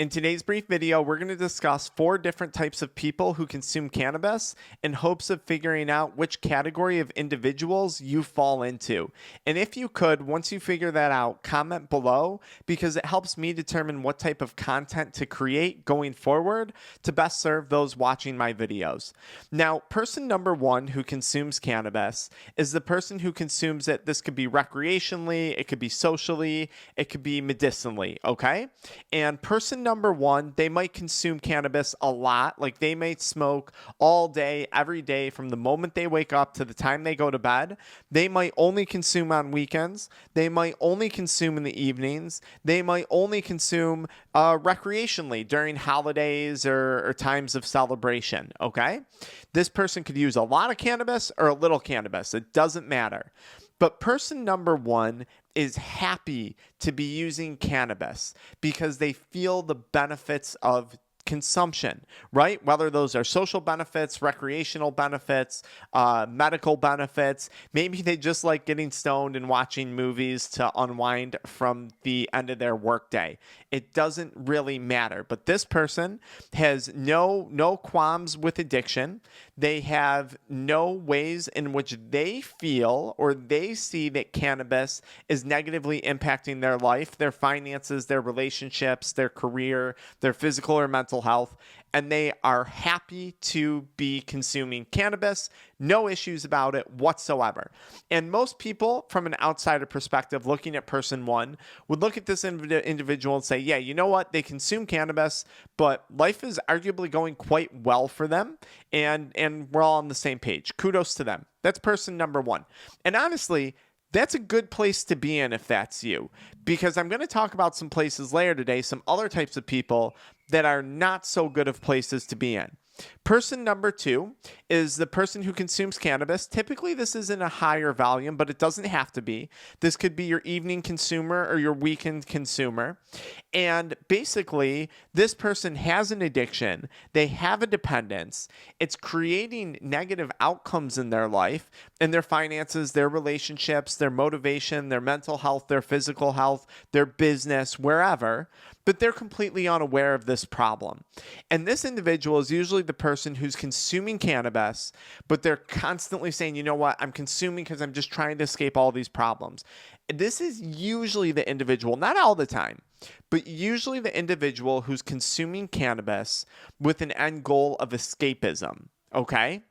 In today's brief video, we're going to discuss 4 different types of people who consume cannabis in hopes of figuring out which category of individuals you fall into. And if you could, once you figure that out, comment below because it helps me determine what type of content to create going forward to best serve those watching my videos. Now, person number 1 who consumes cannabis is the person who consumes it. This could be recreationally, it could be socially, it could be medicinally, okay? And person number 1, they might consume cannabis a lot. Like they may smoke all day, every day from the moment they wake up to the time they go to bed. They might only consume on weekends. They might only consume in the evenings. They might only consume recreationally during holidays or times of celebration, okay? This person could use a lot of cannabis or a little cannabis. It doesn't matter. But person number 1 is happy to be using cannabis because they feel the benefits of consumption, right? Whether those are social benefits, recreational benefits, medical benefits. Maybe they just like getting stoned and watching movies to unwind from the end of their workday. It doesn't really matter. But this person has no qualms with addiction. They have no ways in which they feel or they see that cannabis is negatively impacting their life, their finances, their relationships, their career, their physical or mental health, and they are happy to be consuming cannabis. No issues about it whatsoever. And most people, from an outsider perspective, looking at person 1, would look at this individual and say, yeah, you know what? They consume cannabis, but life is arguably going quite well for them. And we're all on the same page. Kudos to them. That's person number 1. And honestly, that's a good place to be in if that's you, because I'm going to talk about some places later today, some other types of people that are not so good of places to be in. Person number 2 is the person who consumes cannabis. Typically, this is in a higher volume, but it doesn't have to be. This could be your evening consumer or your weekend consumer. And basically, this person has an addiction. They have a dependence. It's creating negative outcomes in their life, in their finances, their relationships, their motivation, their mental health, their physical health, their business, wherever. But they're completely unaware of this problem. And this individual is usually the person who's consuming cannabis, but they're constantly saying, you know what, I'm consuming because I'm just trying to escape all these problems. This is usually the individual, not all the time, but usually the individual who's consuming cannabis with an end goal of escapism, okay?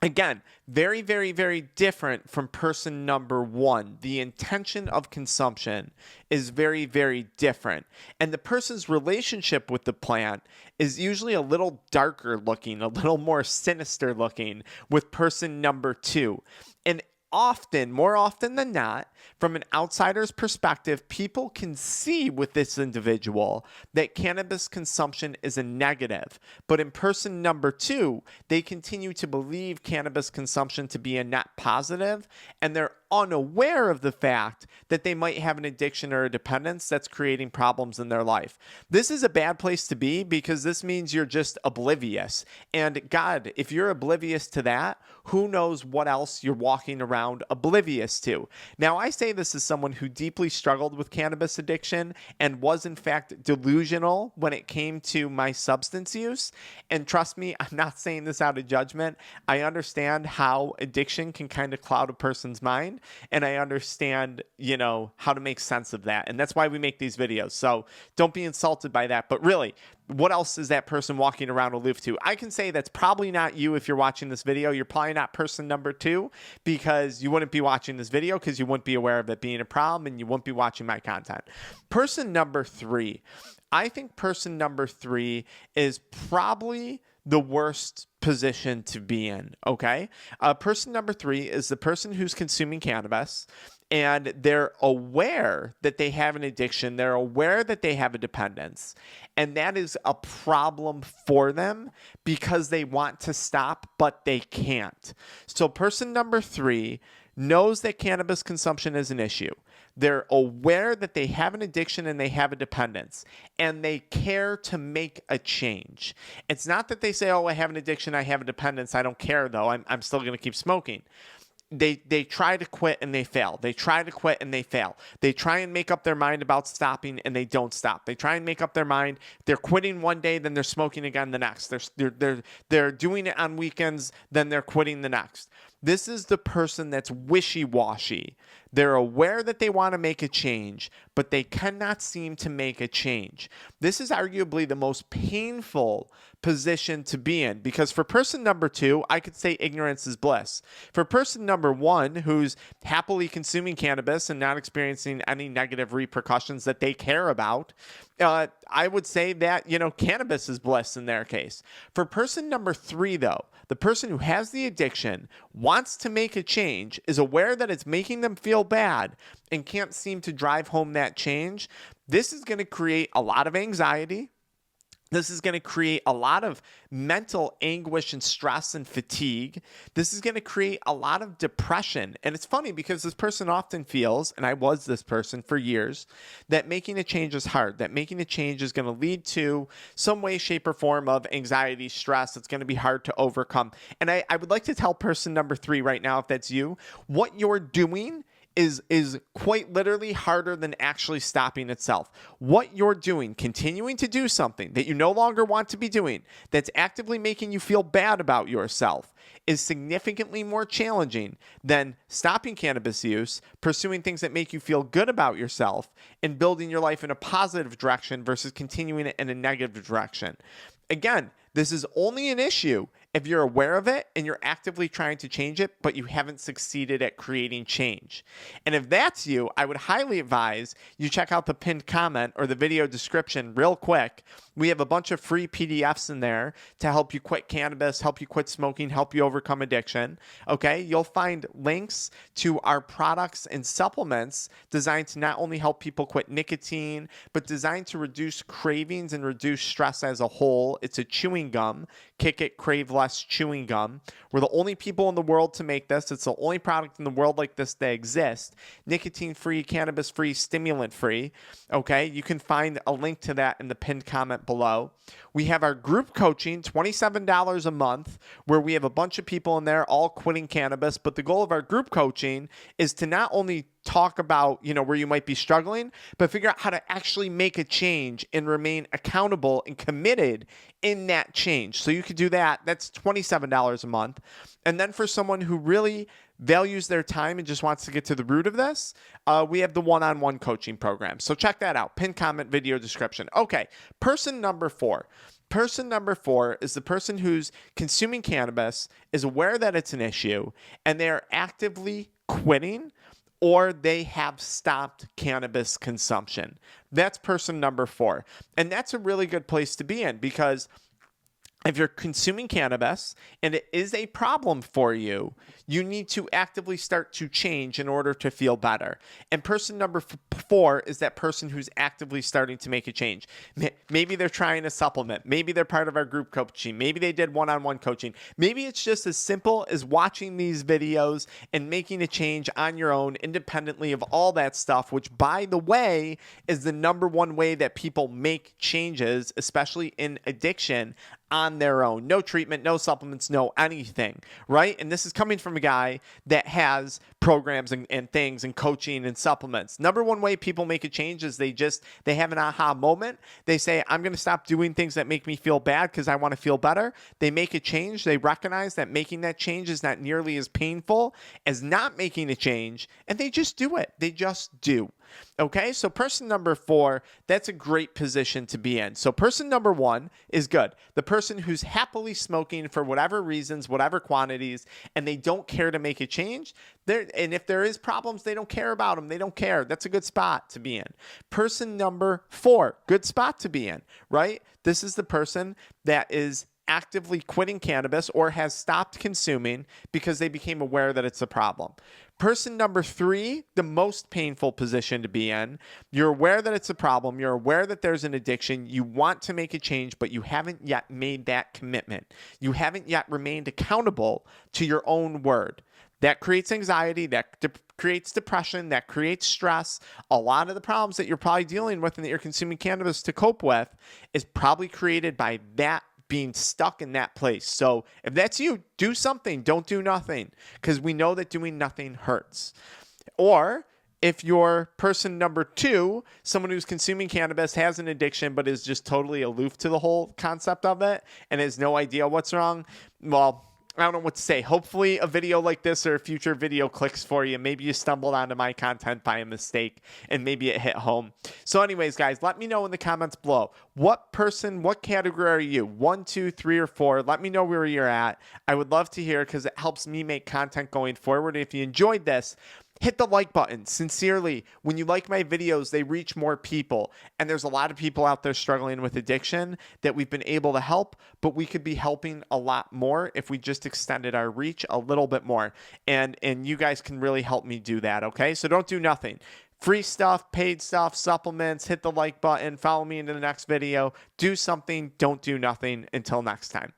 Again, very, very, very different from person number 1. The intention of consumption is very, very different. And the person's relationship with the plant is usually a little darker looking, a little more sinister looking with person number 2. And often, more often than not, from an outsider's perspective, people can see with this individual that cannabis consumption is a negative. But in person number 2, they continue to believe cannabis consumption to be a net positive, and they're unaware of the fact that they might have an addiction or a dependence that's creating problems in their life. This is a bad place to be because this means you're just oblivious. And God, if you're oblivious to that, who knows what else you're walking around oblivious to. Now, I say this as someone who deeply struggled with cannabis addiction and was in fact delusional when it came to my substance use. And trust me, I'm not saying this out of judgment. I understand how addiction can kind of cloud a person's mind. And I understand, how to make sense of that. And that's why we make these videos. So don't be insulted by that. But really, what else is that person walking around aloof to? I can say that's probably not you if you're watching this video. You're probably not person number 2 because you wouldn't be watching this video because you wouldn't be aware of it being a problem and you wouldn't be watching my content. Person number 3. I think person number 3 is probably the worst position to be in, okay? Person number 3 is the person who's consuming cannabis, and they're aware that they have an addiction. They're aware that they have a dependence, and that is a problem for them because they want to stop, but they can't. So person number 3 knows that cannabis consumption is an issue. They're aware that they have an addiction and they have a dependence, and they care to make a change. It's not that they say, oh, I have an addiction, I have a dependence, I don't care though, I'm still going to keep smoking. they try to quit and they fail. They try to quit and they fail. They try and make up their mind about stopping and they don't stop. They try and make up their mind. They're quitting one day, then they're smoking again the next. They're doing it on weekends, then they're quitting the next. This is the person that's wishy-washy. They're aware that they want to make a change, but they cannot seem to make a change. This is arguably the most painful position to be in, because for person number 2, I could say ignorance is bliss. For person number 1, who's happily consuming cannabis and not experiencing any negative repercussions that they care about, I would say that, cannabis is bliss in their case. For person number 3, though, the person who has the addiction, wants to make a change, is aware that it's making them feel bad, and can't seem to drive home that change, this is going to create a lot of anxiety. This is going to create a lot of mental anguish and stress and fatigue. This is going to create a lot of depression. And it's funny because this person often feels, and I was this person for years, that making a change is hard, that making a change is going to lead to some way, shape, or form of anxiety, stress. It's going to be hard to overcome. And I would like to tell person number 3 right now, if that's you, what you're doing is quite literally harder than actually stopping itself. What you're doing, continuing to do something that you no longer want to be doing, that's actively making you feel bad about yourself, is significantly more challenging than stopping cannabis use, pursuing things that make you feel good about yourself, and building your life in a positive direction versus continuing it in a negative direction. Again, this is only an issue if you're aware of it and you're actively trying to change it, but you haven't succeeded at creating change. And if that's you, I would highly advise you check out the pinned comment or the video description real quick. We have a bunch of free PDFs in there to help you quit cannabis, help you quit smoking, help you overcome addiction. Okay, you'll find links to our products and supplements designed to not only help people quit nicotine, but designed to reduce cravings and reduce stress as a whole. It's a chewing gum. Kick It, Crave Less chewing gum. We're the only people in the world to make this. It's the only product in the world like this that exists. Nicotine-free, cannabis-free, stimulant-free. Okay, you can find a link to that in the pinned comment below. We have our group coaching, $27 a month, where we have a bunch of people in there all quitting cannabis. But the goal of our group coaching is to not only talk about, where you might be struggling, but figure out how to actually make a change and remain accountable and committed in that change. So you could do that. That's $27 a month. And then for someone who really values their time and just wants to get to the root of this, we have the one-on-one coaching program. So check that out. Pin comment, video description. Okay, person number 4. Person number 4 is the person who's consuming cannabis, is aware that it's an issue, and they're actively quitting, or they have stopped cannabis consumption. That's person number 4. And that's a really good place to be in, because if you're consuming cannabis and it is a problem for you, you need to actively start to change in order to feel better. And person number 4 is that person who's actively starting to make a change. Maybe they're trying a supplement. Maybe they're part of our group coaching. Maybe they did one-on-one coaching. Maybe it's just as simple as watching these videos and making a change on your own, independently of all that stuff, which, by the way, is the number one way that people make changes, especially in addiction, on their own. No treatment, no supplements, no anything, right? And this is coming from a guy that has programs and things and coaching and supplements. Number one way people make a change is they have an aha moment. They say, I'm going to stop doing things that make me feel bad because I want to feel better. They make a change. They recognize that making that change is not nearly as painful as not making a change, and they just do it. They just do. Okay, so person number 4, that's a great position to be in. So person number 1 is good. The person who's happily smoking for whatever reasons, whatever quantities, and they don't care to make a change. And if there is problems, they don't care about them. They don't care. That's a good spot to be in. Person number 4, good spot to be in, right? This is the person that is actively quitting cannabis or has stopped consuming because they became aware that it's a problem. Person number 3, the most painful position to be in. You're aware that it's a problem. You're aware that there's an addiction. You want to make a change, but you haven't yet made that commitment. You haven't yet remained accountable to your own word. That creates anxiety, that creates depression, that creates stress. A lot of the problems that you're probably dealing with and that you're consuming cannabis to cope with is probably created by that being stuck in that place. So if that's you, do something. Don't do nothing, because we know that doing nothing hurts. Or if you're person number 2, someone who's consuming cannabis, has an addiction, but is just totally aloof to the whole concept of it and has no idea what's wrong, well, I don't know what to say. Hopefully a video like this or a future video clicks for you. Maybe you stumbled onto my content by a mistake and maybe it hit home. So anyways, guys, let me know in the comments below. What category are you? 1, 2, 3, or 4? Let me know where you're at. I would love to hear, because it helps me make content going forward. If you enjoyed this, hit the like button. Sincerely, when you like my videos, they reach more people. And there's a lot of people out there struggling with addiction that we've been able to help, but we could be helping a lot more if we just extended our reach a little bit more. And you guys can really help me do that, okay? So don't do nothing. Free stuff, paid stuff, supplements, hit the like button, follow me into the next video. Do something, don't do nothing. Until next time.